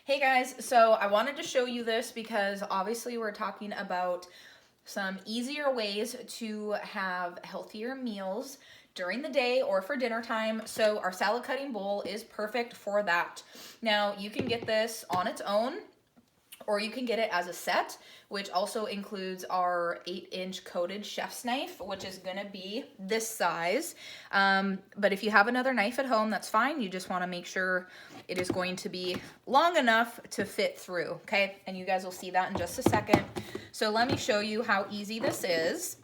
Hey guys, so I wanted to show you this because obviously we're talking about some easier ways to have healthier meals during the day or for dinner time. So our salad cutting bowl is perfect for that. Now you can get this on its own, or you can get it as a set, which also includes our 8-inch coated chef's knife, which is gonna be this size. But if you have another knife at home, that's fine. You just wanna make sure it is going to be long enough to fit through, okay? And you guys will see that in just a second. So let me show you how easy this is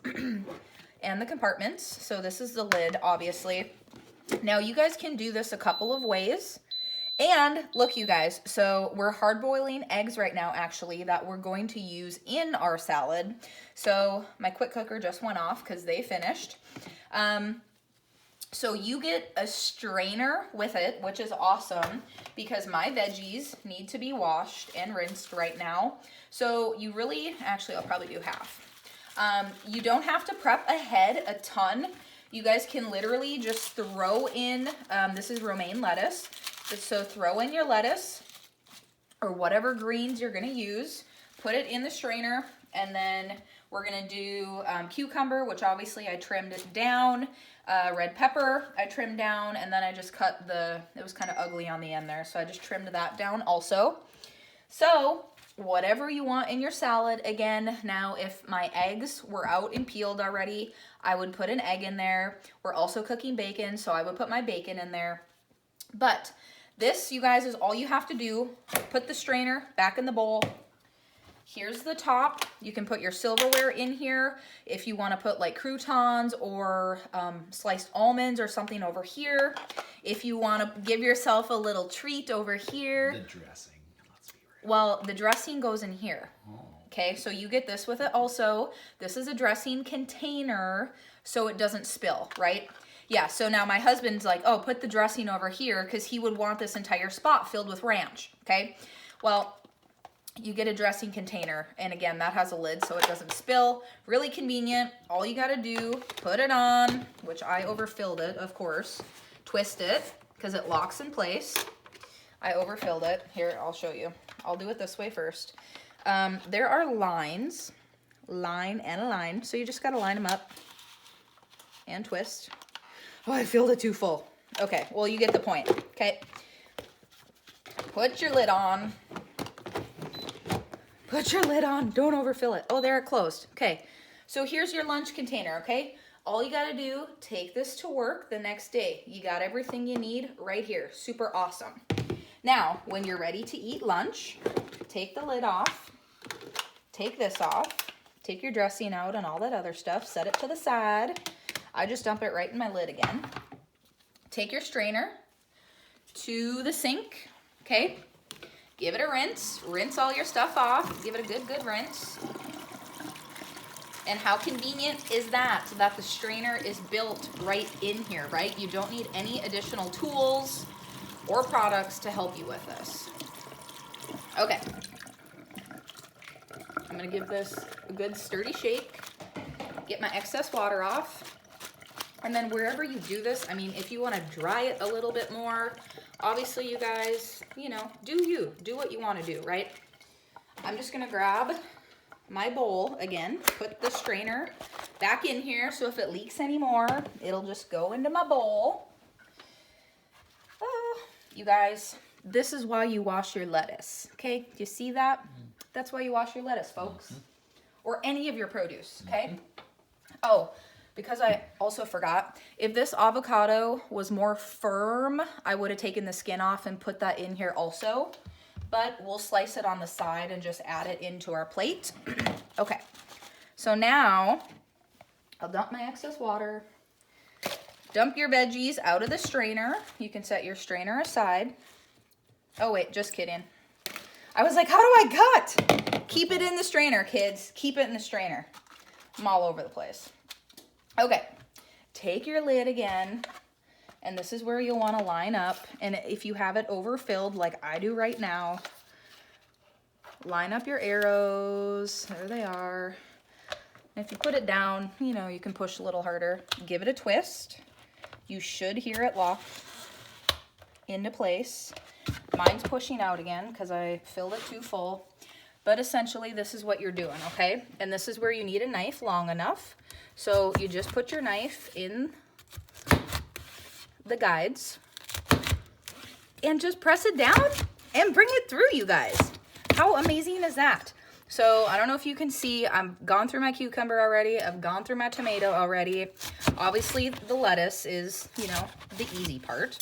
and the compartments. So this is the lid, obviously. Now you guys can do this a couple of ways. And look, you guys, so we're hard boiling eggs right now, actually, that we're going to use in our salad. So my quick cooker just went off because they finished. So you get a strainer with it, which is awesome because my veggies need to be washed and rinsed right now. So you really, actually, I'll probably do half. You don't have to prep ahead a ton. You guys can literally just throw in, this is romaine lettuce. So throw in your lettuce or whatever greens you're gonna use, put it in the strainer, and then we're gonna do cucumber, which obviously I trimmed it down, red pepper I trimmed down, and then I just cut it was kind of ugly on the end there, so I just trimmed that down also. So whatever you want in your salad. Again, now if my eggs were out and peeled already, I would put an egg in there. We're also cooking bacon, so I would put my bacon in there. But this, you guys, is all you have to do. Put the strainer back in the bowl. Here's the top. You can put your silverware in here. If you want to put like croutons or sliced almonds or something over here. If you want to give yourself a little treat over here. The dressing, let's be real. Well, the dressing goes in here. Okay, so you get this with it also. This is a dressing container so it doesn't spill, right? Yeah, so now my husband's like, oh, put the dressing over here because he would want this entire spot filled with ranch, okay? Well, you get a dressing container, and again, that has a lid so it doesn't spill. Really convenient. All you gotta do, put it on, which I overfilled it, of course. Twist it, because it locks in place. I overfilled it. Here, I'll show you. I'll do it this way first. There are lines, line and a line, so you just gotta line them up and twist. Oh, I filled it too full. Okay, well, you get the point, okay? Put your lid on. Put your lid on, don't overfill it. Oh, there it closed. Okay, so here's your lunch container, okay? All you gotta do, take this to work the next day. You got everything you need right here. Super awesome. Now, when you're ready to eat lunch, take the lid off, take this off, take your dressing out and all that other stuff, set it to the side. I just dump it right in my lid again. Take your strainer to the sink, okay? Give it a rinse. Rinse all your stuff off. Give it a good rinse. And how convenient is that? So that the strainer is built right in here, right? You don't need any additional tools or products to help you with this. Okay. I'm gonna give this a good sturdy shake. Get my excess water off. And then wherever you do this, I mean, if you want to dry it a little bit more, obviously you guys, you know, do what you want to do, right? I'm just going to grab my bowl again, put the strainer back in here. So if it leaks anymore, it'll just go into my bowl. Oh, you guys, this is why you wash your lettuce. Okay. Do you see that? That's why you wash your lettuce, folks, or any of your produce. Okay. Oh, because I also forgot, if this avocado was more firm, I would have taken the skin off and put that in here also. But we'll slice it on the side and just add it into our plate. Okay, so now I'll dump my excess water. Dump your veggies out of the strainer. You can set your strainer aside. Oh wait, just kidding. I was like, how do I cut? Keep it in the strainer, kids. Keep it in the strainer. I'm all over the place. Okay, take your lid again, and this is where you'll want to line up. And if you have it overfilled like I do right now, line up your arrows. There they are. And if you put it down, you know, you can push a little harder. Give it a twist. You should hear it lock into place. Mine's pushing out again because I filled it too full. But essentially, this is what you're doing, okay? And this is where you need a knife long enough. So you just put your knife in the guides and just press it down and bring it through, you guys. How amazing is that? So I don't know if you can see, I've gone through my cucumber already. I've gone through my tomato already. Obviously, the lettuce is, you know, the easy part.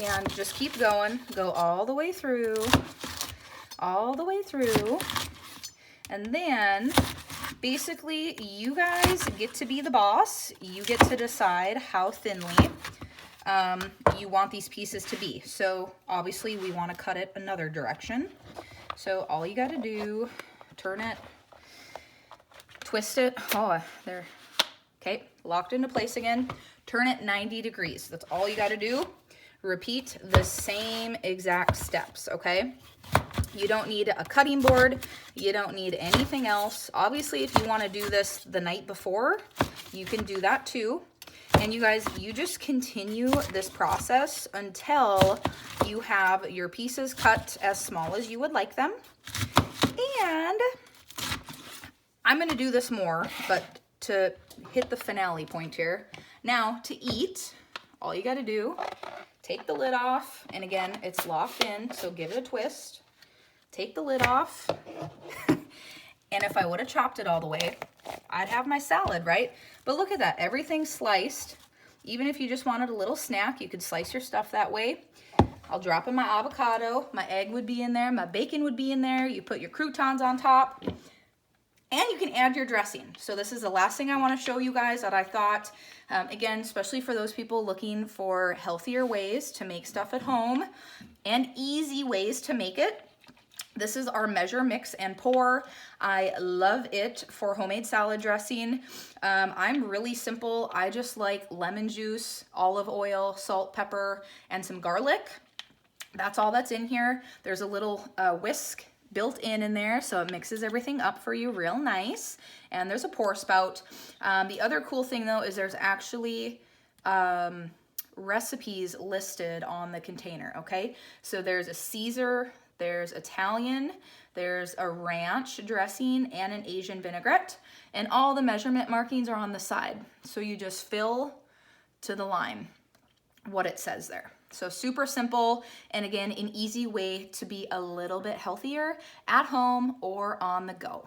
And just keep going. Go all the way through. All the way through. And then, basically, you guys get to be the boss. You get to decide how thinly you want these pieces to be. So, obviously, we want to cut it another direction. So, all you got to do, turn it, twist it. Oh, there. Okay, locked into place again. Turn it 90 degrees. That's all you got to do. Repeat the same exact steps, okay? You don't need a cutting board. You don't need anything else. Obviously, if you want to do this the night before, you can do that too. And you guys, you just continue this process until you have your pieces cut as small as you would like them. And I'm going to do this more, but to hit the finale point here. Now, to eat, all you got to do, take the lid off. And again, it's locked in, so give it a twist. Take the lid off. And if I would have chopped it all the way, I'd have my salad, right? But look at that, everything's sliced. Even if you just wanted a little snack, you could slice your stuff that way. I'll drop in my avocado, my egg would be in there, my bacon would be in there. You put your croutons on top. And you can add your dressing. So this is the last thing I want to show you guys that I thought, again, especially for those people looking for healthier ways to make stuff at home and easy ways to make it. This is our Measure, Mix, and Pour. I love it for homemade salad dressing. I'm really simple. I just like lemon juice, olive oil, salt, pepper, and some garlic. That's all that's in here. There's a little whisk built in there, so it mixes everything up for you real nice. And there's a pour spout. The other cool thing though is there's actually recipes listed on the container, okay? So there's a Caesar, there's Italian, there's a ranch dressing, and an Asian vinaigrette. And all the measurement markings are on the side. So you just fill to the line what it says there. So super simple, and again, an easy way to be a little bit healthier at home or on the go.